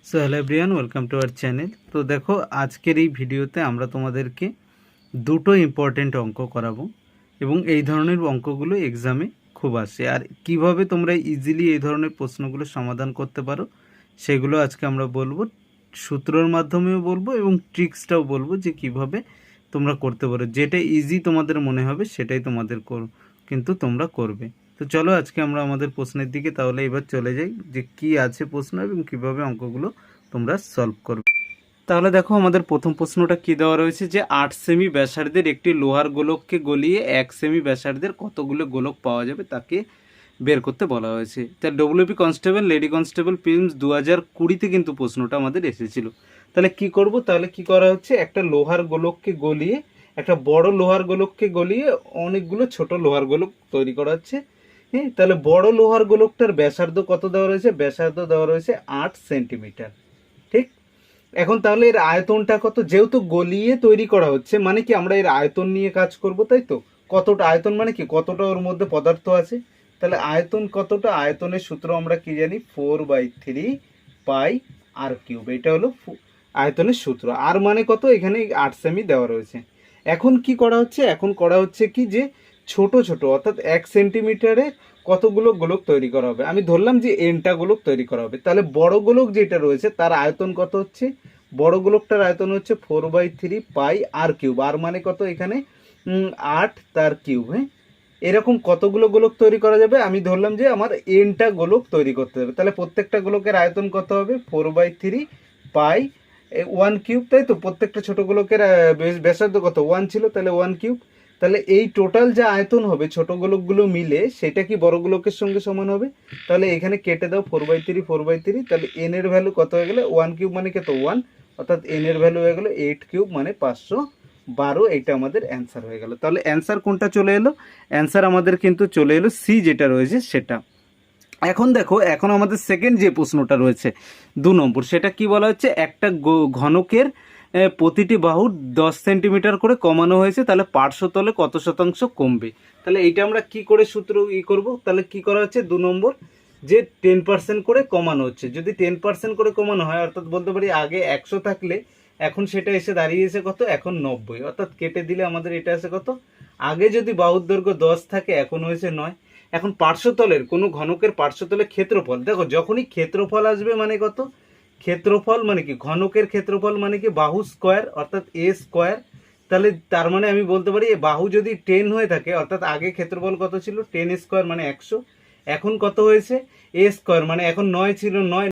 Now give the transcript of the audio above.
So hello everyone, welcome to our channel. তো দেখো, আজকের এই ভিডিওতে আমরা তোমাদেরকে দুটো ইম্পর্টেন্ট অঙ্ক করাবো এবং এই ধরনের অঙ্কগুলো এক্সামে খুব আসে। আর কিভাবে তোমরা ইজিলি এই ধরনের প্রশ্নগুলো সমাধান করতে পারো সেগুলো আজকে আমরা বলবো, সূত্রর মাধ্যমেও বলবো এবং ট্রিক্সটাও বলবো যে কিভাবে তোমরা করতে পারো। যেটা ইজি তোমাদের মনে হবে সেটাই তোমাদের কিন্তু তোমরা করবে। তো চলো আজকে আমরা আমাদের প্রশ্নের দিকে তাহলে এবার চলে যাই যে কি আছে প্রশ্ন এবং কিভাবে অঙ্কগুলো তোমরা সলভ করবে। তাহলে দেখো, আমাদের প্রথম প্রশ্নটা কি দেওয়া রয়েছে যে 8 সেমি ব্যাসার্ধের একটি লোহার গোলককে গলিয়ে 1 সেমি ব্যাসার্ধের কতগুলো গোলক পাওয়া যাবে তাকে বের করতে বলা হয়েছে। তা WP constable, lady constable prelims 2020-তে কিন্তু প্রশ্নটা আমাদের এসেছিল। তাহলে কি করব, তাহলে কি করা হচ্ছে, একটা লোহার গোলককে গলিয়ে, একটা বড় লোহার গোলককে গলিয়ে অনেকগুলো ছোট লোহার গোলক তৈরি করা হচ্ছে। হ্যাঁ, তাহলে বড় লোহার গোলকটার ব্যাসার্ধ কত দেওয়া রয়েছে, ব্যাসার্ধ দেওয়া রয়েছে 8 সেন্টিমিটার। ঠিক, এখন তাহলে এর আয়তনটা কত, যেহেতু গলিয়ে তৈরি করা হচ্ছে মানে কি আমরা এর আয়তন নিয়ে কাজ করব, তাই তো। কতটা আয়তন মানে কি কতটা ওর মধ্যে পদার্থ আছে, তাহলে আয়তন কতটা, আয়তনের সূত্র আমরা কি জানি, 4/3 পাই আর কিউব। এটা হলো আয়তনের সূত্র। আর মানে কত, এখানে 8 সেমি দেওয়া রয়েছে। এখন কি করা হচ্ছে, এখন করা হচ্ছে কি যে ছোট ছোট অর্থাৎ 1 সেন্টিমিটারে কতগুলো গোলক তৈরি করা হবে। আমি ধরলাম যে এনটা গোলক তৈরি করা হবে। তাহলে বড় গোলক যেটা রয়েছে তার আয়তন কত হচ্ছে, বড় গোলকটার আয়তন হচ্ছে 4/3 পাই আর কিউব। আর মানে কত, এখানে 8 তার কিউব। হ্যাঁ, এরকম কতগুলো গোলক তৈরি করা যাবে, আমি ধরলাম যে আমার এনটা গোলক তৈরি করতে হবে। তাহলে প্রত্যেকটা গোলকের আয়তন কত হবে, 4/3 পাই 1 কিউব, তাই তো। প্রত্যেকটা ছোট গোলকের ব্যাসার্ধ কত, 1 ছিল, তাহলে 1 কিউব। তাহলে এই টোটাল যা আয়তন হবে ছোট গোলকগুলো মিলে সেটা কি বড় গোলকের সঙ্গে সমান হবে। তাহলে এখানে কেটে দাও 4/3, তাহলে এন এর ভ্যালু কত হয়ে গেলে 1 কিউব মানে কত 1, অর্থাৎ এন এর ভ্যালু হয়ে গেল 8 কিউব মানে 512। এটা আমাদের অ্যান্সার হয়ে গেল। তাহলে অ্যান্সার কোনটা চলে এলো, অ্যান্সার আমাদের কিন্তু চলে এলো সি যেটা রয়েছে সেটা। এখন দেখো, এখন আমাদের সেকেন্ড যে প্রশ্নটা রয়েছে 2 নম্বর, সেটা কি বলা হচ্ছে, একটা ঘনকের প্রতিটি বাহুর 10 সেন্টিমিটার করে কমানো হয়েছে, তাহলে পার্শ্বতলে কত শতাংশ কমবে। তাহলে এইটা আমরা কি করে সূত্র করব, তাহলে কি করা হচ্ছে 2 নম্বর, যে 10% করে কমানো হচ্ছে। যদি 10% করে কমানো হয়, অর্থাৎ বলতে পারি আগে 100 থাকলে এখন সেটা এসে দাঁড়িয়েছে কত, এখন 90, অর্থাৎ কেটে দিলে আমাদের এটা আছে কত, আগে যদি বাহুর দৈর্ঘ্য 10 থাকে এখন হয়েছে 9। এখন পার্শ্বতলের কোনো ঘনকের পার্শ্বতলের ক্ষেত্রফল, দেখো যখনই ক্ষেত্রফল আসবে মানে কত, ক্ষেত্রফল মানে কি ঘনকের ক্ষেত্রফল মানে কি বাহু স্কোয়ার অর্থাৎ এ স্কোয়ার। তাহলে তার মানে আমি বলতে পারি বাহু যদি 10 হয়ে থাকে, অর্থাৎ আগে ক্ষেত্রফল কত ছিল, 10 স্কোয়ার মানে 100, এখন কত হয়েছে এ স্কোয়ার মানে এখন 9 ছিল 9